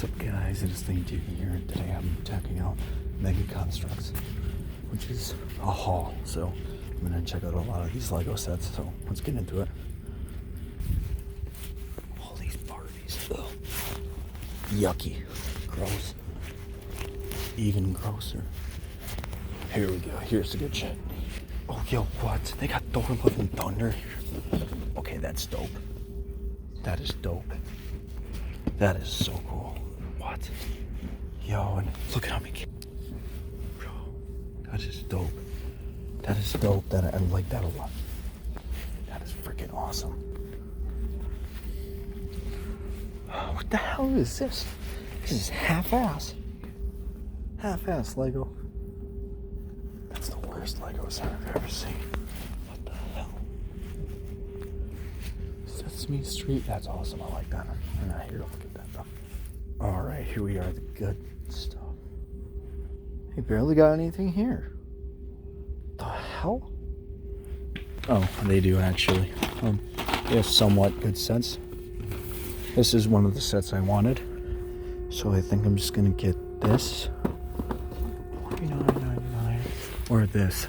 What's up guys, it is Thing TV here, and today I'm checking out Mega Construx, which is a haul, so I'm going to check out a lot of these Lego sets, so let's get into it. All these Barbies, ugh. Yucky, gross, even grosser. Here we go, here's the good shit. Oh yo, what? They got Thor Love and Thunder? Okay, that's dope. That is dope. That is so cool. What? Yo, and look at how many. Bro, that is dope. That is dope. I like that a lot. That is freaking awesome. What the hell is this? This is half-ass. Half-ass Lego. That's the worst Legos I've ever seen. What the hell? Sesame Street. That's awesome. I like that. I'm not here to look at that though. Alright, here we are, the good stuff. They barely got anything here. The hell? Oh, they do actually. They have somewhat good sets. This is one of the sets I wanted. So I think I'm just gonna get this. $49.99. Or this.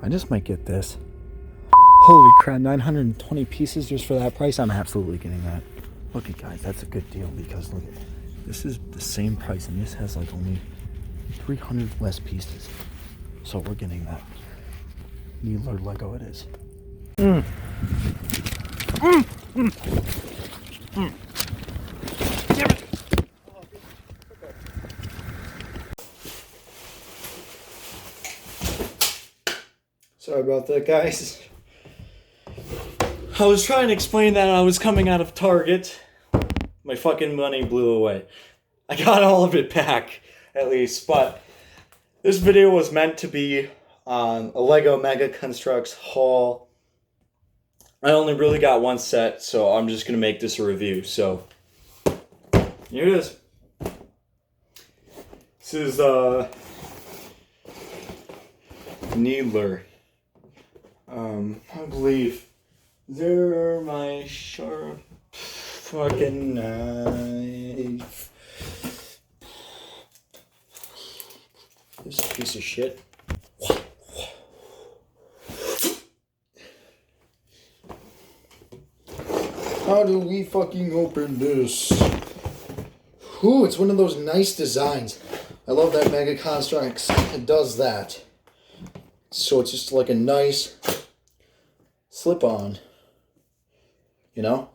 I just might get this. Holy crap, 920 pieces just for that price? I'm absolutely getting that. Look at guys, that's a good deal because look at this is the same price and this has like only 300 less pieces. So we're getting that. Needler Lego it is. Damn it. Sorry about that, guys. I was trying to explain that I was coming out of Target. My fucking money blew away. I got all of it back, at least, but this video was meant to be a Lego Mega Construx haul. I only really got one set, so I'm just going to make this a review, so here it is. This is Needler. I believe they're my sharp fucking knife. This is a piece of shit. How do we fucking open this? Ooh, it's one of those nice designs. I love that Mega Construx. It does that. So it's just like a nice slip-on. You know?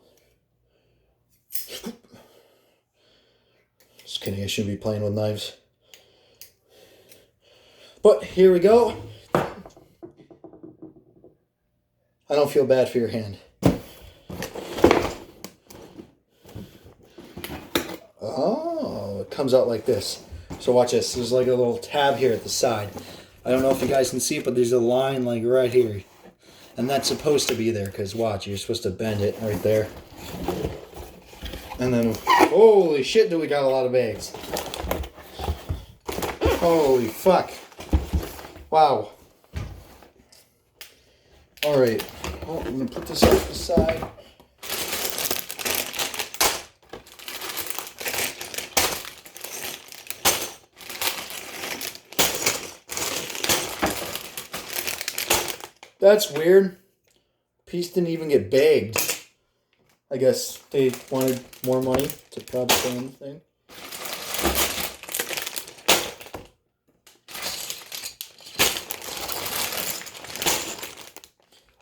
Just kidding, I shouldn't be playing with knives. But here we go. I don't feel bad for your hand. Oh, it comes out like this. So watch this. There's like a little tab here at the side. I don't know if you guys can see it, but there's a line like right here. And that's supposed to be there, because watch, you're supposed to bend it right there. And then, holy shit, do we got a lot of bags. Holy fuck. Wow. Alright, well, I'm going to put this off the side. That's weird. Piece didn't even get bagged. I guess they wanted more money to probably put on the thing.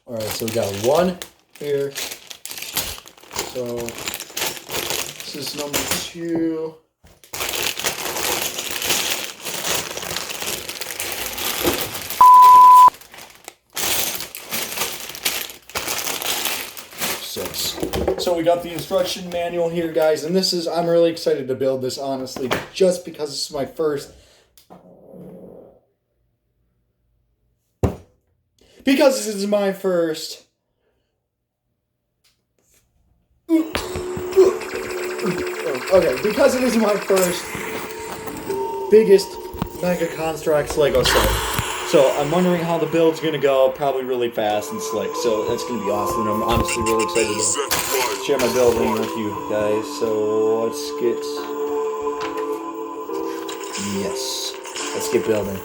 Alright, so we got one here. So this is number 2. So we got the instruction manual here, guys, and this is, I'm really excited to build this, honestly, just because this is my first. Because this is my first. Okay, because it is my first biggest Mega Construx Lego set. So I'm wondering how the build's gonna go. Probably really fast and slick. So that's gonna be awesome. I'm honestly really excited. share my building with you guys. So let's get building.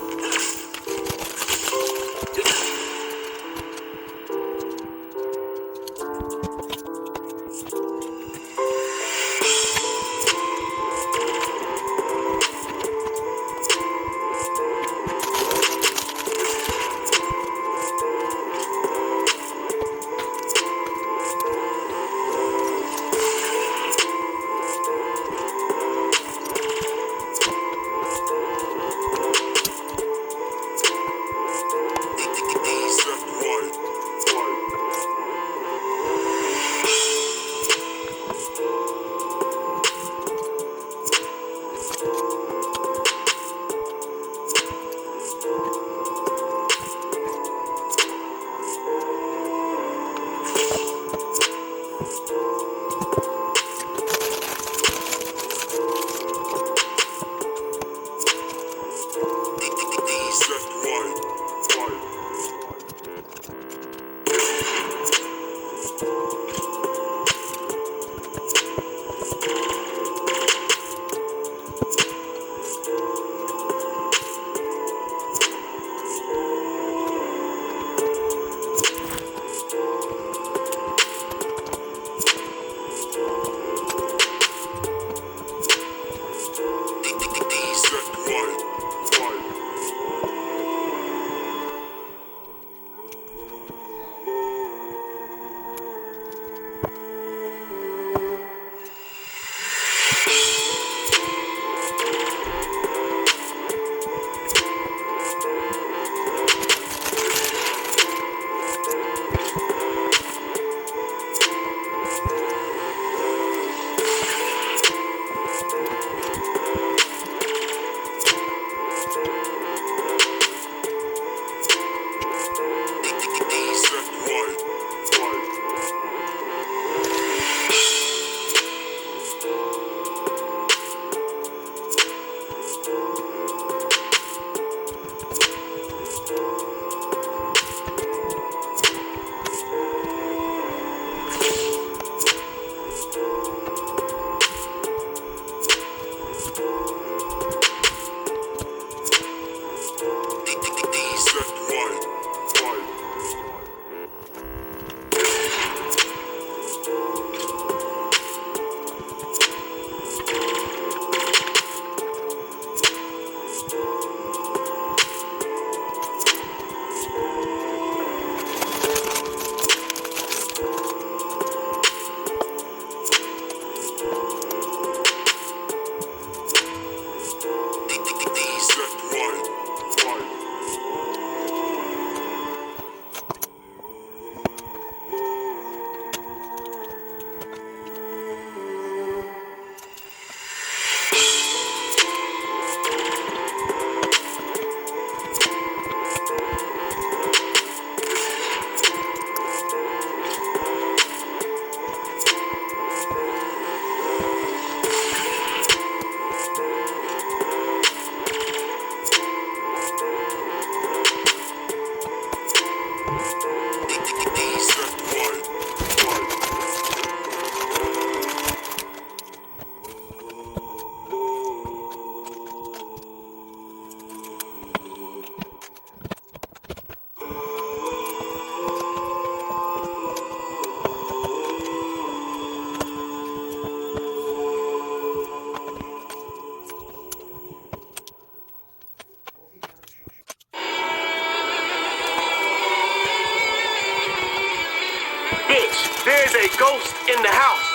Bitch, there's a ghost in the house.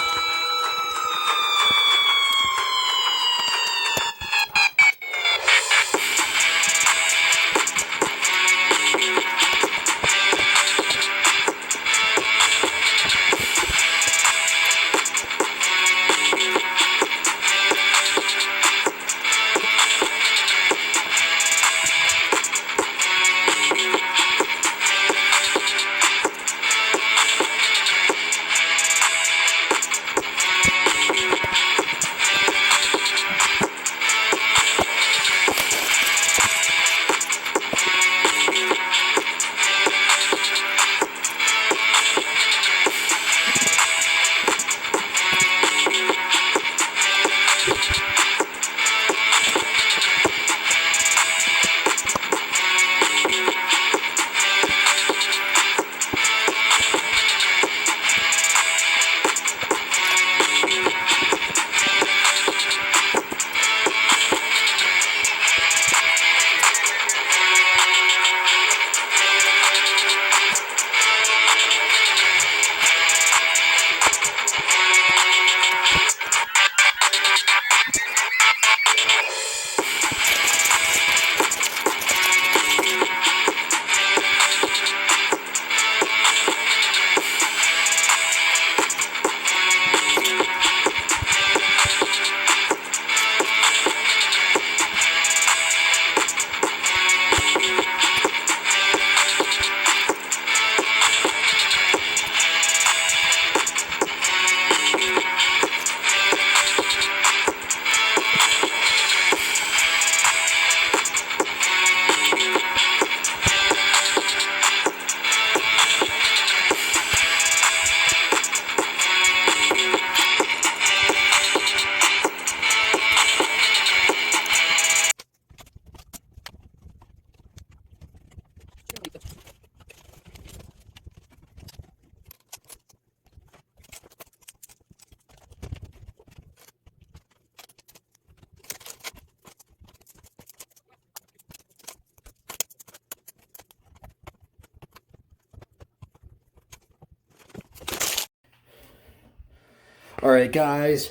Alright guys,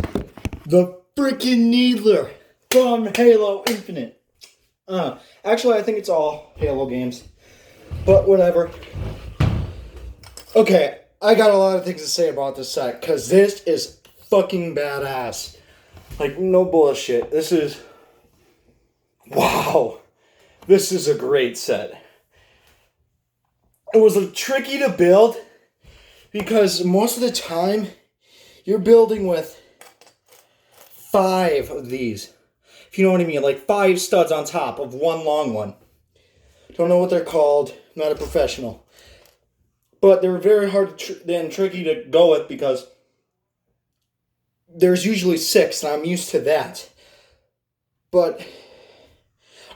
the freaking Needler from Halo Infinite. Actually I think it's all Halo games, but whatever. Okay, I got a lot of things to say about this set, because this is fucking badass. Like, no bullshit. This is... Wow. This is a great set. It was tricky to build, because most of the time, you're building with 5 of these. If you know what I mean, like 5 studs on top of one long one. Don't know what they're called. I'm not a professional. But they were very hard and tricky to go with because there's usually 6, and I'm used to that. But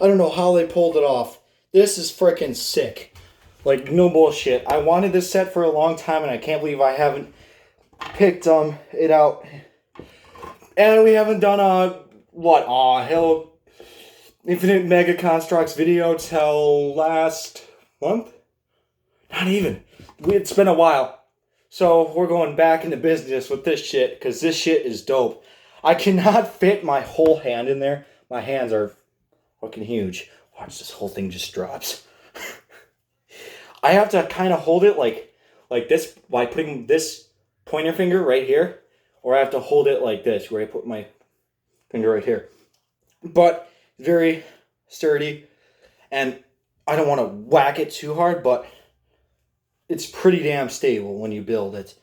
I don't know how they pulled it off. This is freaking sick. Like, no bullshit. I wanted this set for a long time, and I can't believe I haven't picked it out. And we haven't done Halo Infinite Mega Construx video till last month? Not even. It's been a while. So we're going back into business with this shit, because this shit is dope. I cannot fit my whole hand in there. My hands are fucking huge. Watch, this whole thing just drops. I have to kind of hold it like this by putting this pointer finger right here, or I have to hold it like this, where I put my finger right here. But very sturdy, and I don't want to whack it too hard, but it's pretty damn stable when you build it.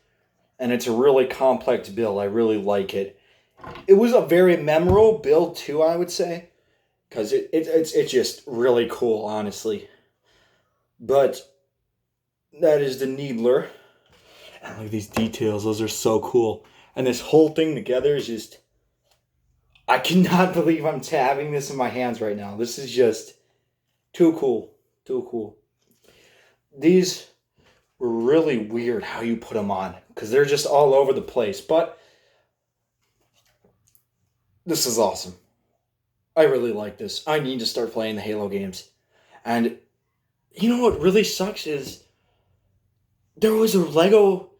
And it's a really complex build. I really like it. It was a very memorable build too, I would say, because it's just really cool, honestly. But that is the Needler. And look at these details. Those are so cool. And this whole thing together is just... I cannot believe I'm having this in my hands right now. This is just too cool. Too cool. These were really weird how you put them on, because they're just all over the place. But this is awesome. I really like this. I need to start playing the Halo games. And you know what really sucks is there was a Lego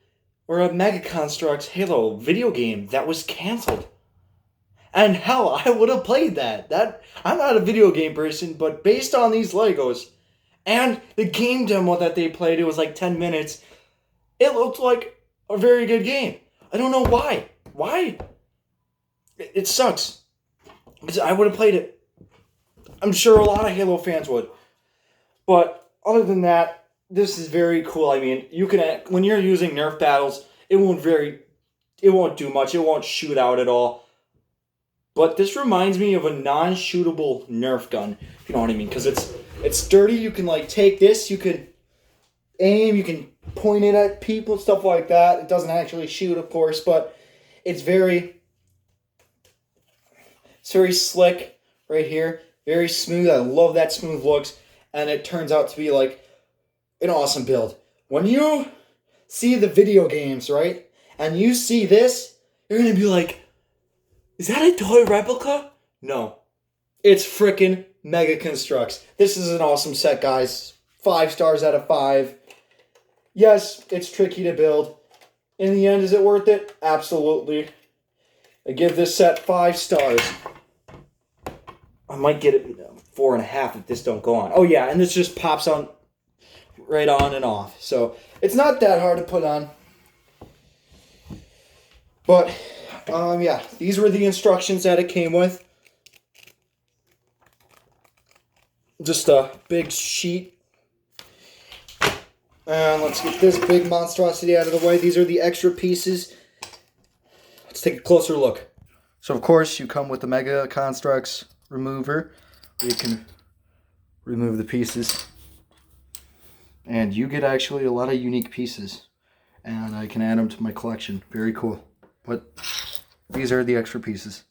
or a Mega Construx Halo video game that was canceled. And hell, I would have played that. I'm not a video game person, but based on these Legos and the game demo that they played, it was like 10 minutes. It looked like a very good game. I don't know why. Why? It sucks. Because I would have played it. I'm sure a lot of Halo fans would. But other than that, this is very cool. I mean, you can, when you're using Nerf battles, it won't do much. It won't shoot out at all. But this reminds me of a non-shootable Nerf gun, if you know what I mean. Because it's sturdy. You can like take this, you can aim, you can point it at people, stuff like that. It doesn't actually shoot, of course, but it's very slick right here. Very smooth. I love that smooth looks. And it turns out to be like an awesome build. When you see the video games, right, and you see this, you're going to be like, is that a toy replica? No. It's frickin' Mega Construx. This is an awesome set, guys. 5 stars out of 5. Yes, it's tricky to build. In the end, is it worth it? Absolutely. I give this set 5 stars. I might get it 4.5 if this don't go on. Oh yeah, and this just pops on right on and off. So it's not that hard to put on. But yeah, these were the instructions that it came with. Just a big sheet. And let's get this big monstrosity out of the way. These are the extra pieces. Let's take a closer look. So of course you come with the Mega Construx remover. You can remove the pieces. And you get actually a lot of unique pieces. And I can add them to my collection. Very cool. But these are the extra pieces.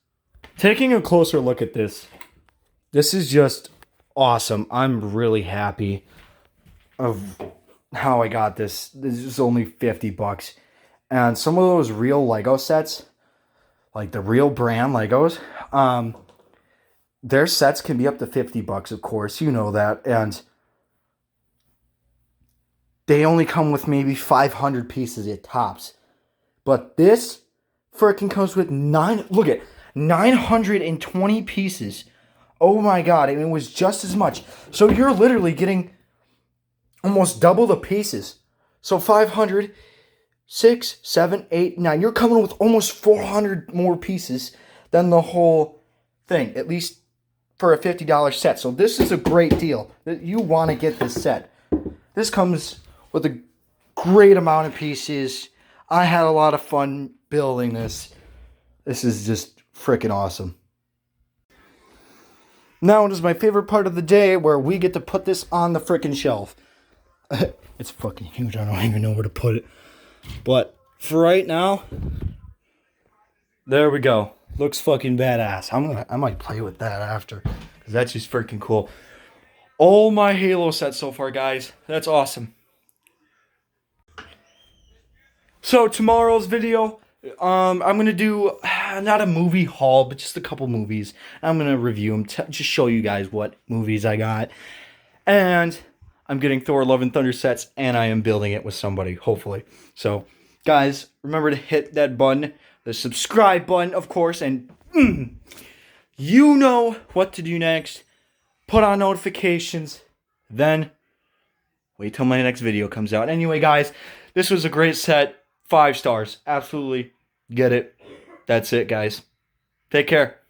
Taking a closer look at this. This is just awesome. I'm really happy of how I got this. This is only $50. And some of those real Lego sets, like the real brand Legos, their sets can be up to $50, of course. You know that. And they only come with maybe 500 pieces at tops. But this, freaking comes with 920 pieces. Oh my god, it was just as much. So you're literally getting almost double the pieces. So 500, 6, 7, 8, 9. You're coming with almost 400 more pieces than the whole thing, at least for a $50 set. So this is a great deal. You want to get this set. This comes with a great amount of pieces. I had a lot of fun building this. This is just freaking awesome. Now it is my favorite part of the day where we get to put this on the freaking shelf. It's fucking huge. I don't even know where to put it. But for right now, there we go. Looks fucking badass. I might play with that after, because that's just freaking cool. All my Halo sets so far, guys. That's awesome. So tomorrow's video, I'm gonna do not a movie haul, but just a couple movies. I'm gonna review them, just show you guys what movies I got, and I'm getting Thor: Love and Thunder sets, and I am building it with somebody, hopefully. So, guys, remember to hit that button, the subscribe button, of course, and you know what to do next. Put on notifications, then wait till my next video comes out. Anyway, guys, this was a great set. 5 stars. Absolutely get it. That's it, guys. Take care.